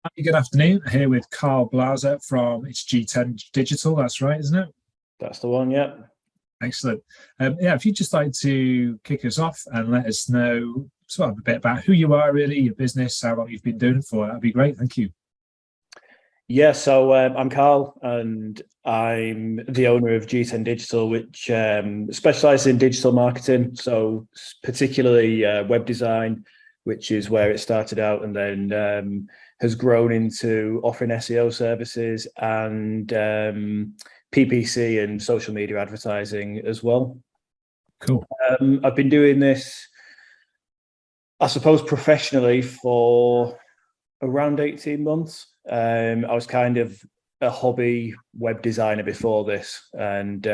Hi, good afternoon. Here with Karl Blaza from it's G10 Digital. That's right, isn't it? That's the one, yeah. Excellent. Yeah, if you'd just like to kick us off and let us know sort of a bit about who you are, really, your business, how long you've been doing it for, that'd be great. Thank you. Yeah, so I'm Karl, and I'm the owner of G10 Digital, which specializes in digital marketing. So particularly web design, which is where it started out, and then has grown into offering SEO services and PPC and social media advertising as well. Cool. I've been doing this, I suppose, professionally for around 18 months. I was kind of a hobby web designer before this. And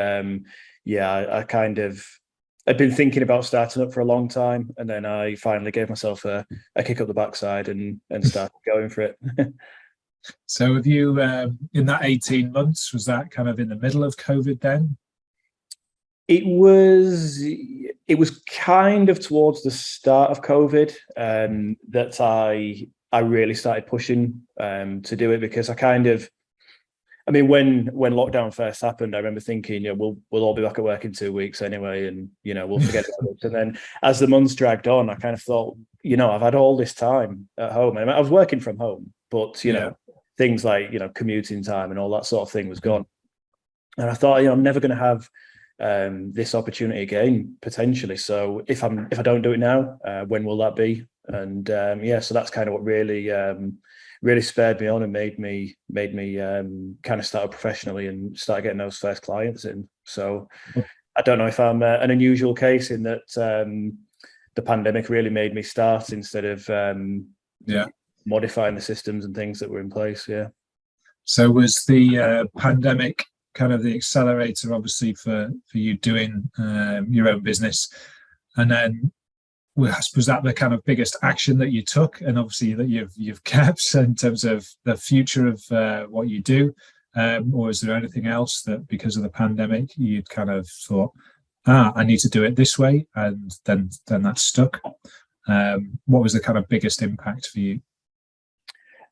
yeah, I'd been thinking about starting up for a long time. And then I finally gave myself a kick up the backside and started going for it. So have you, in that 18 months, was that kind of in the middle of COVID then? It was kind of towards the start of COVID that I really started pushing to do it, because when lockdown first happened, I remember thinking, we'll all be back at work in 2 weeks anyway, and we'll forget about it. And then as the months dragged on, I kind of thought, I've had all this time at home, and I was working from home, but things like commuting time and all that sort of thing was gone. And I thought, I'm never going to have this opportunity again, potentially. So if I don't do it now, when will that be? And so that's kind of what really spurred me on and made me kind of start professionally and start getting those first clients in. So I don't know if I'm an unusual case in that the pandemic really made me start instead of modifying the systems and things that were in place. Yeah. So was the pandemic kind of the accelerator, obviously, for you doing your own business? And then was that the kind of biggest action that you took, and obviously that you've kept in terms of the future of what you do, or is there anything else that because of the pandemic you'd kind of thought, I need to do it this way, and then that stuck? What was the kind of biggest impact for you?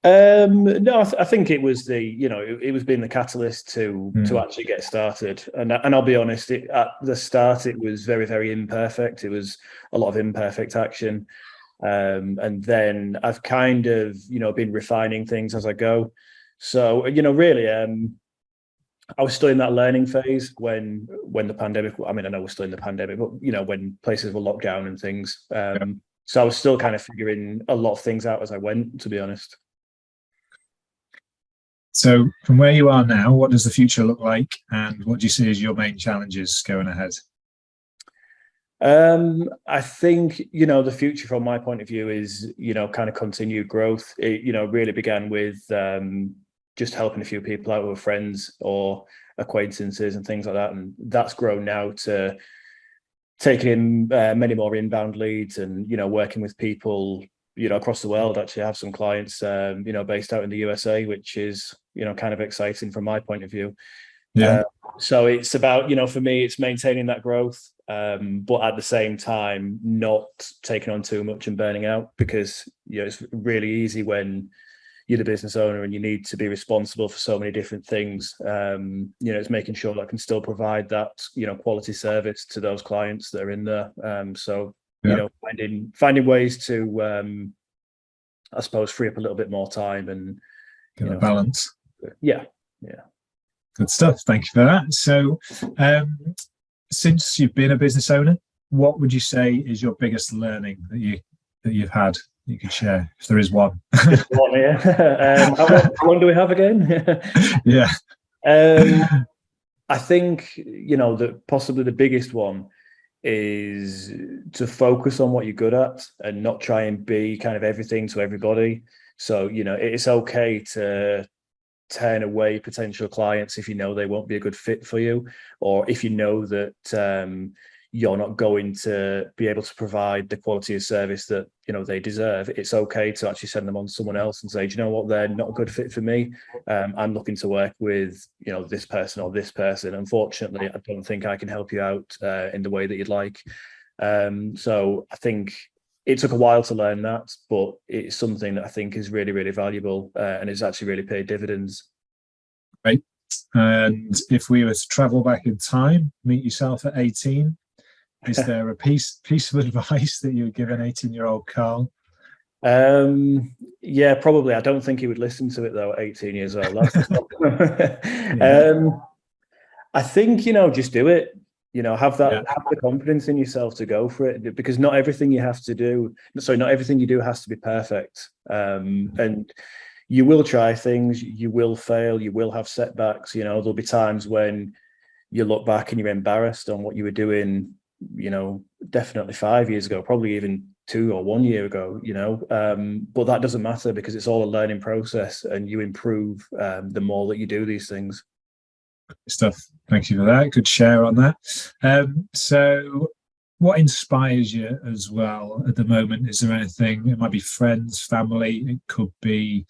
No, I think it was it was being the catalyst to actually get started. And I'll be honest, at the start, it was very, very imperfect. It was a lot of imperfect action. And then I've kind of, been refining things as I go. So, really, I was still in that learning phase when the pandemic, I know we're still in the pandemic, but, when places were locked down and things. So I was still kind of figuring a lot of things out as I went, to be honest. So from where you are now, what does the future look like, and what do you see as your main challenges going ahead? I think, the future from my point of view is, kind of continued growth. It, really began with just helping a few people out with friends or acquaintances and things like that. And that's grown now to taking in many more inbound leads and, working with people across the world. Actually, I have some clients based out in the USA, which is kind of exciting from my point of view. So it's about, for me, it's maintaining that growth, but at the same time not taking on too much and burning out, because it's really easy when you're the business owner and you need to be responsible for so many different things. It's making sure that I can still provide that quality service to those clients that are in there. Finding ways to I suppose free up a little bit more time and balance. Yeah. Good stuff. Thank you for that. So since you've been a business owner, what would you say is your biggest learning that you've had you could share, if there is one? Just one, yeah. How long do we have again? Yeah. I think that possibly the biggest one is to focus on what you're good at and not try and be kind of everything to everybody. So, it's okay to turn away potential clients if they won't be a good fit for you, or if that you're not going to be able to provide the quality of service that they deserve. It's okay to actually send them on to someone else and say, do you know what, they're not a good fit for me. I'm looking to work with this person or this person. Unfortunately, I don't think I can help you out in the way that you'd like. So I think it took a while to learn that, but it's something that I think is really, really valuable, and it's actually really paid dividends. Right. And if we were to travel back in time, meet yourself at 18, is there a piece of advice that you would give an 18-year-old Karl? Yeah, probably. I don't think he would listen to it though at 18 years old. I think, just do it. Have the confidence in yourself to go for it, because not everything you do has to be perfect. And you will try things, you will fail, you will have setbacks. There'll be times when you look back and you're embarrassed on what you were doing, definitely 5 years ago, probably even 2 or 1 year ago, but that doesn't matter, because it's all a learning process, and you improve the more that you do these things. Stuff. Thank you for that. Good share on that. So what inspires you as well at the moment? Is there anything? It might be friends, family, it could be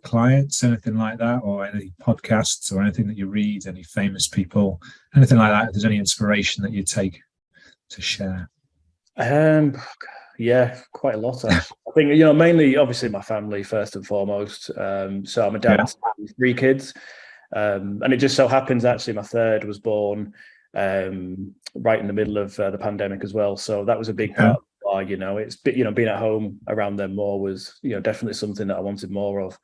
clients, anything like that, or any podcasts or anything that you read, any famous people, anything like that. If there's any inspiration that you take to share? Yeah, quite a lot actually. I think, mainly obviously my family first and foremost. So I'm a dad to 3 kids. And it just so happens actually my third was born right in the middle of the pandemic as well. So that was a big part of why, it's being at home around them more was, definitely something that I wanted more of.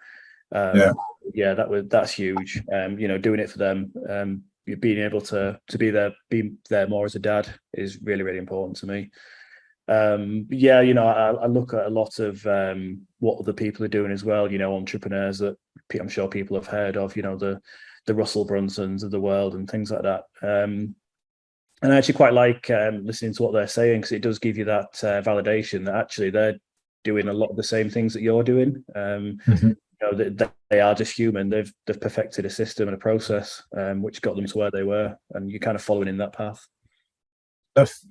That's huge. Doing it for them, being able to be there more as a dad is really, really important to me. I look at a lot of what other people are doing as well, entrepreneurs that I'm sure people have heard of, the Russell Brunsons of the world and things like that. And I actually quite like listening to what they're saying, because it does give you that validation that actually they're doing a lot of the same things that you're doing. They are just human. They've perfected a system and a process which got them to where they were, and you're kind of following in that path.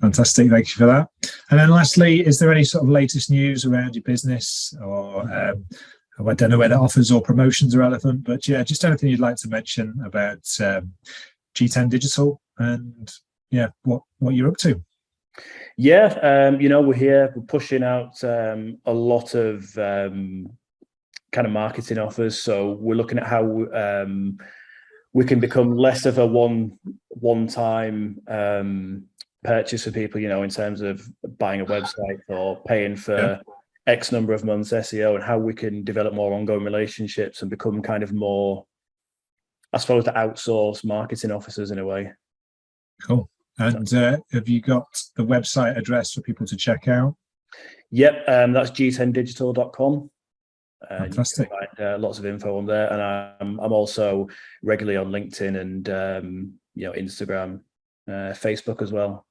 Fantastic, thank you for that. And then lastly, is there any sort of latest news around your business, or I don't know whether offers or promotions are relevant, but just anything you'd like to mention about G10 Digital and what you're up to? We're here, we're pushing out a lot of kind of marketing offers. So we're looking at how we can become less of a one-time purchase for people, in terms of buying a website or paying for X number of months SEO, and how we can develop more ongoing relationships and become kind of more, I suppose, the outsourced marketing officers in a way. Cool. And have you got the website address for people to check out? Yep, that's g10digital.com. Fantastic. You can find lots of info on there, and I'm also regularly on LinkedIn and Instagram, Facebook as well.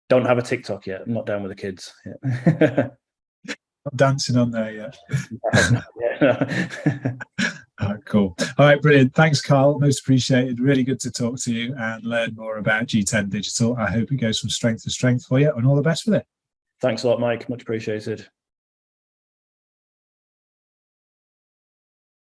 Don't have a TikTok yet. I'm not down with the kids yet. Not dancing on there yet. All right, cool. All right, brilliant. Thanks, Karl. Most appreciated. Really good to talk to you and learn more about G10 Digital. I hope it goes from strength to strength for you, and all the best with it. Thanks a lot, Mike. Much appreciated.